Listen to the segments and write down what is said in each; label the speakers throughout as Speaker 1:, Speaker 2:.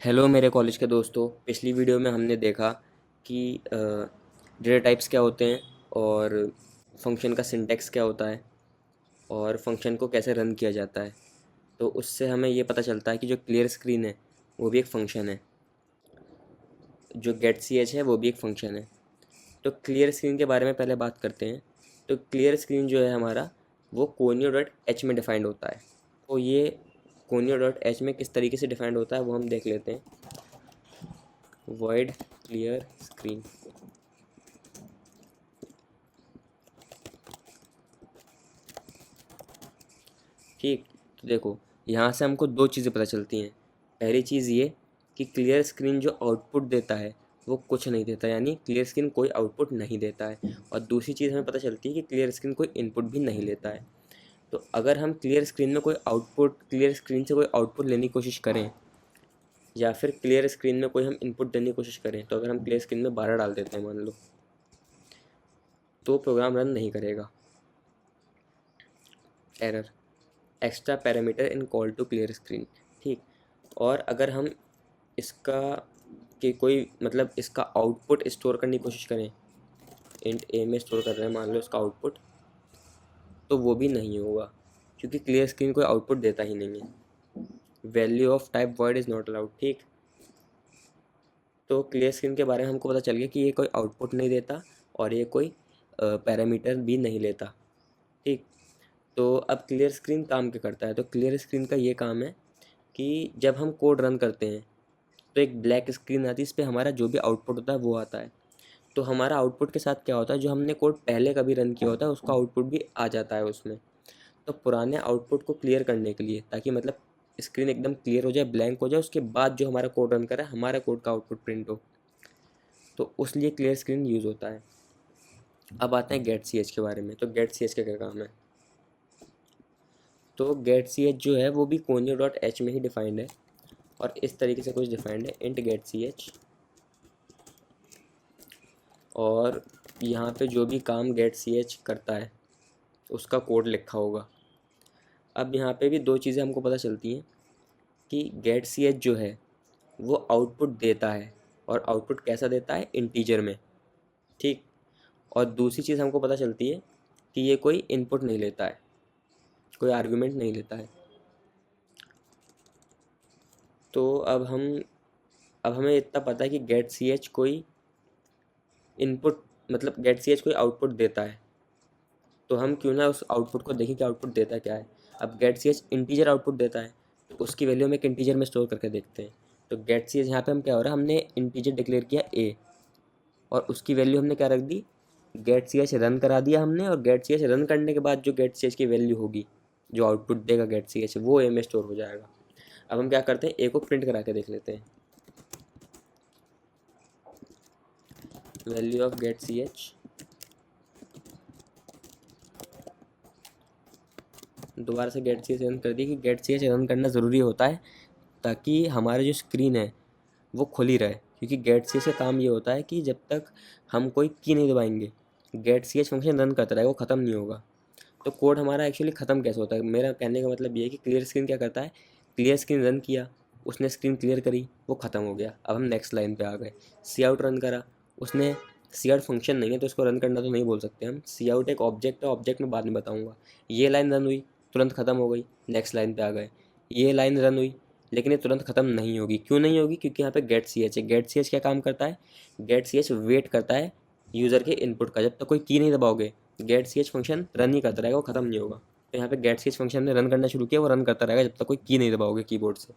Speaker 1: Hello मेरे college के दोस्तों। पिछली वीडियो में हमने देखा कि डेटा टाइप्स क्या होते हैं और फंक्शन का सिंटैक्स क्या होता है और फंक्शन को कैसे रन किया जाता है। तो उससे हमें ये पता चलता है कि जो क्लियर स्क्रीन है वो भी एक फ़ंक्शन है, जो गेट सी एच है वो भी एक फ़ंक्शन है। तो क्लियर स्क्रीन के बारे में पहले बात करते हैं। तो क्लियर स्क्रीन जो है हमारा, वो कोनियो डॉट एच में डिफाइंड होता है। तो ये कोनियो डॉट एच में किस तरीके से डिफाइंड होता है वो हम देख लेते हैं। Void clear screen. ठीक, तो देखो, यहाँ से हमको दो चीज़ें पता चलती हैं। पहली चीज़ ये कि क्लियर स्क्रीन जो आउटपुट देता है वो कुछ नहीं देता, यानी क्लियर स्क्रीन कोई आउटपुट नहीं देता है। और दूसरी चीज़ हमें पता चलती है कि क्लियर स्क्रीन कोई इनपुट भी नहीं लेता है। तो अगर हम क्लियर स्क्रीन से कोई आउटपुट लेने की कोशिश करें, या फिर क्लियर स्क्रीन में कोई हम इनपुट देने की कोशिश करें, तो अगर हम क्लियर स्क्रीन में 12 डाल देते हैं मान लो, तो प्रोग्राम रन नहीं करेगा। Error, extra parameter in call to clear screen. ठीक, और अगर हम इसका कि कोई मतलब इसका आउटपुट स्टोर करने की कोशिश करें, इंट ए में स्टोर कर रहे हैं मान लो इसका आउटपुट, तो वो भी नहीं होगा क्योंकि क्लियर स्क्रीन कोई आउटपुट देता ही नहीं है। Value of type word is not allowed. ठीक, तो क्लियर स्क्रीन के बारे में हमको पता चल गया कि ये कोई आउटपुट नहीं देता और ये कोई पैरामीटर भी नहीं लेता। ठीक, तो अब क्लियर स्क्रीन काम क्या करता है। तो क्लियर स्क्रीन का ये काम है कि जब हम कोड रन करते हैं तो एक ब्लैक स्क्रीन आती है, इस पर हमारा जो भी आउटपुट होता है वो आता है। तो हमारा आउटपुट के साथ क्या होता है, जो हमने कोड पहले कभी रन किया होता है उसका आउटपुट भी आ जाता है उसमें। तो पुराने आउटपुट को क्लियर करने के लिए, ताकि मतलब स्क्रीन एकदम क्लियर हो जाए, ब्लैंक हो जाए, उसके बाद जो हमारा कोड रन करे हमारे कोड का आउटपुट प्रिंट हो, तो उस लिए क्लियर स्क्रीन यूज़ होता है। अब आते हैं गेट सी एच के बारे में। तो गेट सी एच का क्या काम है। तो गेट सी एच जो है वो भी कोनियो डॉट एच में ही डिफाइंड है, और इस तरीके से कुछ डिफाइंड है, इंट गेट सी एच। और यहाँ पे जो भी काम गेट सी एच करता है उसका कोड लिखा होगा। अब यहाँ पे भी दो चीज़ें हमको पता चलती हैं कि गेट सी एच जो है वो आउटपुट देता है, और आउटपुट कैसा देता है, इंटीजर में। ठीक, और दूसरी चीज़ हमको पता चलती है कि ये कोई इनपुट नहीं लेता है, कोई आर्गुमेंट नहीं लेता है। तो अब हमें इतना पता है कि गेट सी एच कोई इनपुट मतलब गेट सी एच कोई आउटपुट देता है। तो हम क्यों ना उस आउटपुट को देखें कि आउटपुट देता क्या है। अब get C H integer output देता है, तो उसकी वैल्यू हम एक इंटीजर में स्टोर करके देखते हैं। तो गेट सी एच यहाँ पे हम क्या हो रहा है, हमने इंटीजर डिक्लेयर किया ए, और उसकी वैल्यू हमने क्या रख दी, गेट सी एच रन करा दिया हमने। और गेट सी एच रन करने के बाद जो गेट सी एच की वैल्यू होगी, जो आउटपुट देगा गेट सी एच, वो ए में स्टोर हो जाएगा। अब हम क्या करते हैं, ए को प्रिंट करा के देख लेते हैं। Value of get C H, दोबारा से गेट सी एच रन कर दी कि गेट सी एच रन करना ज़रूरी होता है ताकि हमारी जो स्क्रीन है वो खुली रहे। क्योंकि गेट सी एच का काम ये होता है कि जब तक हम कोई की नहीं दबाएंगे, get C H function run करता रहेगा, वो ख़त्म नहीं होगा। तो कोड हमारा एक्चुअली ख़त्म कैसे होता है, मेरा कहने का मतलब ये है कि क्लियर स्क्रीन क्या करता है, क्लियर स्क्रीन रन किया, उसने स्क्रीन क्लियर करी, वो ख़त्म हो गया। अब हम नेक्स्ट लाइन पे आ गए। सी आउट रन करा उसने, सी आउट फंक्शन नहीं है तो इसको रन करना तो नहीं बोल सकते हम, सी आउट एक ऑब्जेक्ट है, ऑब्जेक्ट में बाद में बताऊँगा। ये लाइन रन हुई, तुरंत ख़त्म हो गई, नेक्स्ट लाइन पे आ गए। ये लाइन रन हुई, लेकिन ये तुरंत ख़त्म नहीं होगी। क्यों नहीं होगी, क्योंकि यहाँ पे गेट सी एच है। गेट सी एच क्या काम करता है, गेट सी एच वेट करता है यूज़र के इनपुट का। जब तक कोई की नहीं दबाओगे get C H function run ही करता रहेगा, वो ख़त्म नहीं होगा। तो यहाँ पे गेट सी एच फंक्शन ने रन करना शुरू किया, वो रन करता रहेगा जब तक कोई की नहीं दबाओगे कीबोर्ड से।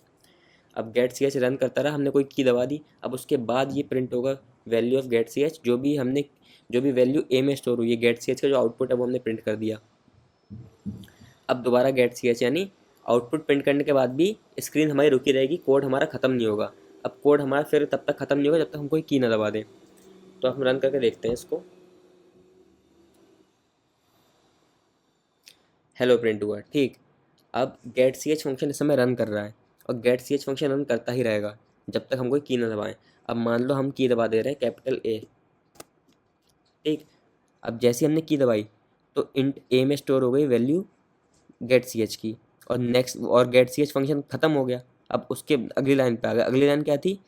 Speaker 1: अब गेट सी एच रन करता रहा, हमने कोई की दबा दी, अब उसके बाद ये प्रिंट होगा value of get C H, जो भी वैल्यू ए में स्टोर हुई है, गेट सी एच का जो आउटपुट है वो हमने प्रिंट कर दिया। अब दोबारा गेट सी एच, यानी आउटपुट प्रिंट करने के बाद भी स्क्रीन हमारी रुकी रहेगी, कोड हमारा ख़त्म नहीं होगा। अब कोड हमारा फिर तब तक ख़त्म नहीं होगा जब तक हम कोई की ना दबा दें। तो हम रन करके देखते हैं इसको। हेलो प्रिंट हुआ। ठीक, अब गेट सी एच फंक्शन इस समय रन कर रहा है, और get C H function run करता ही रहेगा जब तक हम कोई की ना दबाएं। अब मान लो हम की दबा दे रहे हैं कैपिटल ए। ठीक, अब जैसे हमने की दबाई तो इंट ए में स्टोर हो गई वैल्यू गेट सी एच की, और गेट सी एच फंक्शन ख़त्म हो गया। अब उसके अगली लाइन पे आ गया, अगली लाइन क्या थी,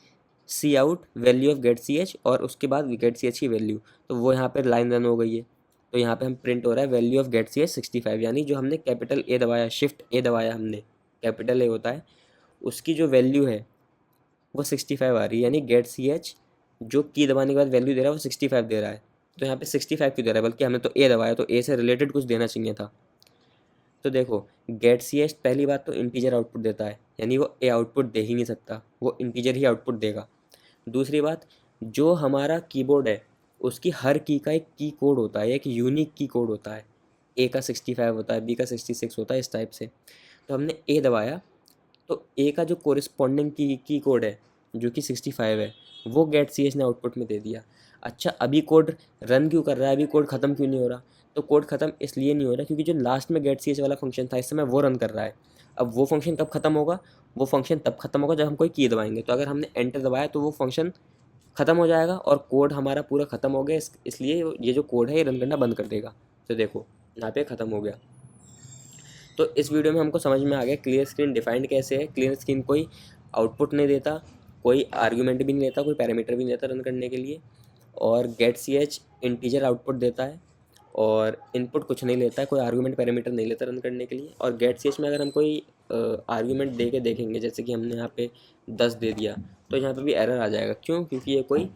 Speaker 1: C out value of get C H और उसके बाद गेट सी एच की वैल्यू, तो वो यहाँ पे लाइन रन हो गई है। तो यहाँ पे हम प्रिंट हो रहा है value of get C H 65, यानी जो हमने कैपिटल ए दबाया, शिफ्ट ए दबाया हमने, कैपिटल ए होता है, उसकी जो वैल्यू है वो 65 आ रही है, यानी गेट सी एच जो की दबाने के बाद वैल्यू दे रहा है वो 65 दे रहा है। तो यहाँ पे 65 क्यों दे रहा है, बल्कि हमने तो ए दबाया, तो ए से रिलेटेड कुछ देना चाहिए था। तो देखो गेट सी एच पहली बात तो इंटीजर आउटपुट देता है, यानी वो ए आउटपुट दे ही नहीं सकता, वो इंटीजर ही आउटपुट देगा। दूसरी बात, जो हमारा कीबोर्ड है उसकी हर की का एक की कोड होता है, एक यूनिक की कोड होता है, ए का 65 होता है, बी का 66 होता है, इस टाइप से। तो हमने ए दबाया, तो ए का जो कोरिस्पॉन्डिंग की कोड है जो कि 65 है, वो गेट सी एच ने आउटपुट में दे दिया। अच्छा, अभी कोड रन क्यों कर रहा है, अभी कोड ख़त्म क्यों नहीं हो रहा, तो कोड ख़त्म इसलिए नहीं हो रहा क्योंकि जो लास्ट में गेट सी एच वाला फंक्शन था इस समय वो रन कर रहा है। अब वो फंक्शन कब ख़त्म होगा, वो फंक्शन तब ख़त्म होगा जब हम कोई की दबाएंगे। तो अगर हमने एंटर दबाया तो वो फंक्शन ख़त्म हो जाएगा और कोड हमारा पूरा ख़त्म हो गया, इसलिए ये जो कोड है ये रन करना बंद कर देगा। तो देखो यहाँ पे ख़त्म हो गया। तो इस वीडियो में हमको समझ में आ गया क्लियर स्क्रीन डिफाइंड कैसे है। क्लियर स्क्रीन कोई आउटपुट नहीं देता, कोई आर्ग्यूमेंट भी नहीं लेता, कोई पैरामीटर भी नहीं लेता रन करने के लिए, और get C H integer output देता है और इनपुट कुछ नहीं लेता है, कोई आर्ग्यूमेंट पैरामीटर नहीं लेता रन करने के लिए। और गेट सी एच में अगर हम कोई आर्ग्यूमेंट दे के देखेंगे, जैसे कि हमने यहाँ पे 10 दे दिया, तो यहाँ पे भी एरर आ जाएगा। क्यों, क्योंकि ये कोई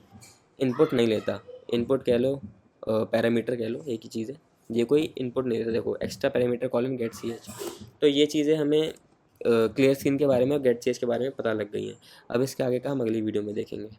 Speaker 1: इनपुट नहीं लेता, इनपुट कह लो पैरामीटर कह लो, एक ही चीज़ है, ये कोई इनपुट नहीं लेता। देखो extra parameter column get C H. तो ये चीज़ें हमें क्लियर स्क्रीन के बारे में और गेट सी एच के बारे में पता लग गई हैं। अब इसके आगे का हम अगली वीडियो में देखेंगे।